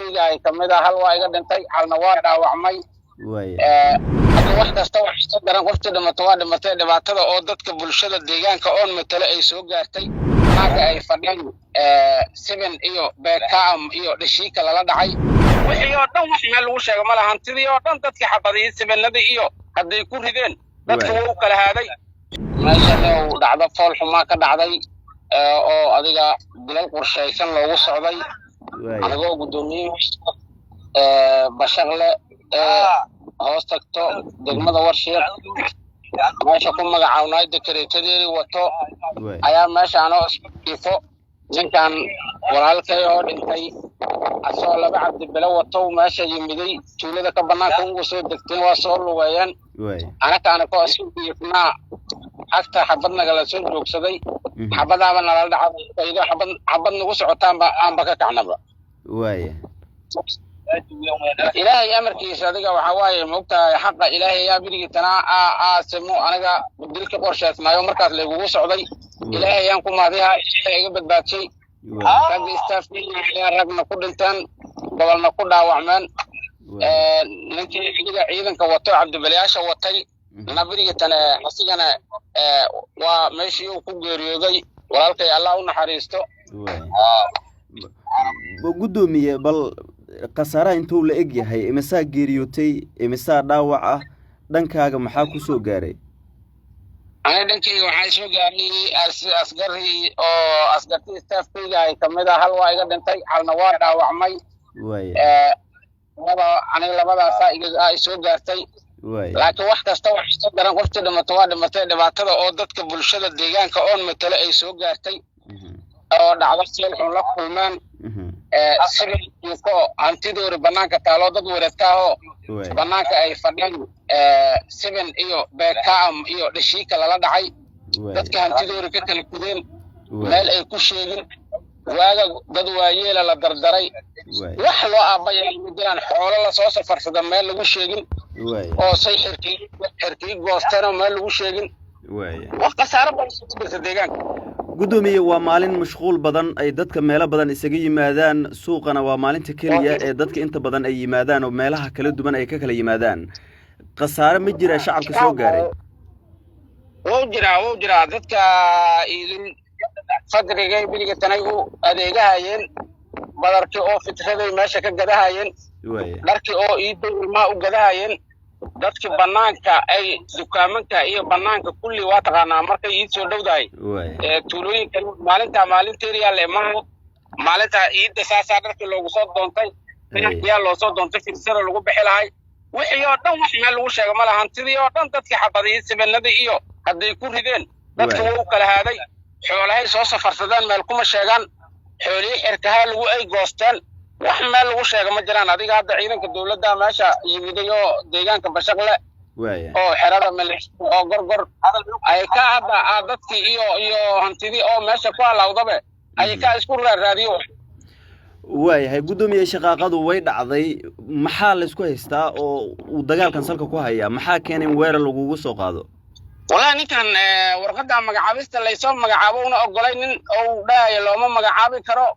staafkayga ay kamid ah hal waa iga dhintay halna waa dhaawacmay hadda wax kasta wax soo garan qofta dhimato waa dhimatay dhibaatada oo dadka bulshada deegaanka oo matala ay soo gaartay marka ay fadhiyaan 7 iyo beekam iyo dhashiika lala dhacay wixii oo dhan wax meel lagu sheego ma lahan tidii oo dhan dadkii xabadiyay 7nada iyo hadday ku rideen dadku wuu kala haaday meesha oo dhacdo fool xumaa ka dhacday oo adiga bilal qorshaysan loogu socday anagoo gudoomiye bashaqle hoos tagto degmada warshiir meesha ku magacawnay dekreetadeedii wato ayaa meesha anoo isku ninkan walaalkay oo dhintay asoo laba cabdi bilo wato meesha yimiday tuulada ka banaanka ugu soo degtay waa soo lugeeyeen anaka ko isfiifnaa agta xabad nagala soo joogsaday xabadaaba nala dhacay xabad nagu socotaan aanba ka kacnaba ilaahay amarkiisa adiga waxa waaye moogtahay xaqa ilaahay yaa birigitana aasimo aniga dilka qorshaysnaayo markaas leegugu socday ilaahay aan ku maadiyaa ilaahay iga badbaadshay rag staafkiina ragna ku dhinteen gobolna ku dhaawacmeen ninkii ciidanka wato cabdibaliyaasha watay nabirigitana asigana waa meeshii uu ku geeriyooday walaalkay Allah u naxariisto gudoomiye bal qasaara intuu la eg yahay imisa geeriyootay imisa dhaawac ah dhankaaga maxaa ku soo gaaray ana dhankayga waxa soo gaaray asgari oo asgartii staafkayga ay kamid ah hal waa iga dhintay halna waa dhaawacmay aniga labadaas ay soo gaartay laakiin wax kasta wax soo garan qofta dhimato waa dhimatay dhibaatada oo dadka bulshada deegaanka oo matala ay soo gaartay oo dhacdo seel xun la kulmaan sibirko hantidoori banaanka taalo dad wareedkaaho banaanka ay fadhiyaan 7 iyo beekam iyo dhashiika lala dhacay dadka hantidoori ka kala gudeen meel ay ku sheegin waaga dad waayeela la dardaray wax loo aabayay midaan xoolo la soo safarsada meel lagu sheegin oo say xirkii goostana meel lagu sheegin wax qasaaro badan soo deegaanka gudoomiye waa maalin mashquul badan ay dadka meelo badan isaga yimaadaan suuqana waa maalinta kaliya ee dadka inta badan ay yimaadaan oo meelaha kala duwan ay ka kala yimaadaan qasaare ma jira shacabka soo gaaray wuu jira dadka idin fadriga biligatan ay u adeegahayeen badarkii oo fitraday meesha ka gadahayeen dharkii oo ilmaha u gadahayeen dadkii banaanka ay dukaamanka iyo banaanka kulli waa taqaanaa markay ii soo dhowdahay tuulooyinka maalinteedii yaa leemaha maalinta iidda saasaa dharkii loogu soo doontay yaa loo soo doontay firsada lagu bixi lahay wixii oo dhan wax meel lagu sheego ma lahan tidii oo dhan dadkii xabadiyay 7nada iyo hadday ku rideen dadku wuu kala haaday xoolahay soo safarsadeen meel kuma sheegaan xoolihii xirkaha lagu ay goosteen wax meel lagu sheego ma jiraan adiga hadda ciidanka dawladda meesha yimiday oo deegaanka bashaqle oo xerada maleesh oo gorgor ay ka hadda dadkii iyo hantidii oo meesha ku halawdabe ay ka isku raadiyo waayahay gudoomiye shaqaaqadu way dhacday maxaa la isku haystaa oo uu dagaalkan salka ku haya maxaa keenay weerar lagu soo qaado والله نكان ورقة مجعبست اللي يسون مجعبونا أقولين أو ده يلوم مجعبي كرو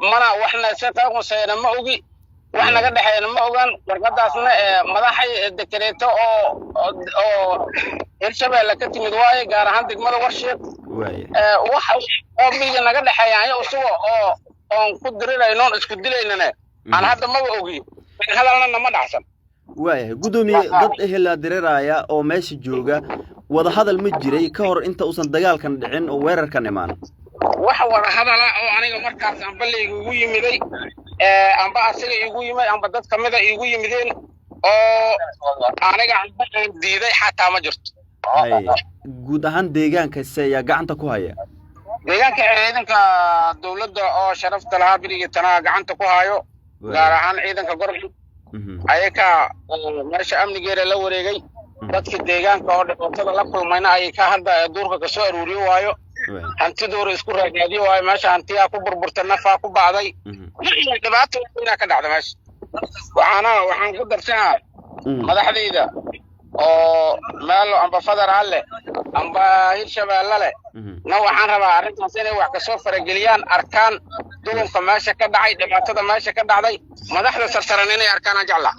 منا وإحنا سيتاقو سينا ما أوجي وإحنا قد حينا ما أوجان ورقة أصلا مضاحي الدكتوريتو أو إرشبه لكتي مدواي جار عندك مرة ورشة واحد أو بيجي نقد حياني أسوأ أو قدر لي نون إسكدر لي أنا هذا ما أوجي هذا أنا ما دعسن waayahay gudoomiye dad ehel direeraya oo meesha jooga wada hadal ma jiray ka hor inta uusan dagaalkan dhicin oo weerarkan imaan waxa wada hadal oo aniga markaas aan balliga ugu yimiday amba asiga igu yimid amba dad kamida igu yimideen oo aniga aan diiday xataa ma jirto guud ahaan deegaanka seeya gacanta ku haya deegaanka ciidanka dawladda oo sharafta lahaa biriga tana gacanta ku hayo gaar ahaan ciidanka gobolka ayaka meesha amnigeeda la wareegay dadka deegaanka oo dhibaatada la kulmayna ay ka hadda duurka ka soo aruuriyo waayo hantidoor isku raadiyo waayo meesha hantiya ku burburtay nafa ku baaday dhibaato weyn ka dhacday meesha waxaan ku darsanaa madaxdayda oo meel amba federaal leh amba hirshabeelle leh na waxaan rabaa arrintaas inay wax ka soo farageliyaan arkaan dulunka meesha ka dhacay dhibaatada meesha ka dhacday madaxda sarsaran inay arkaan jecla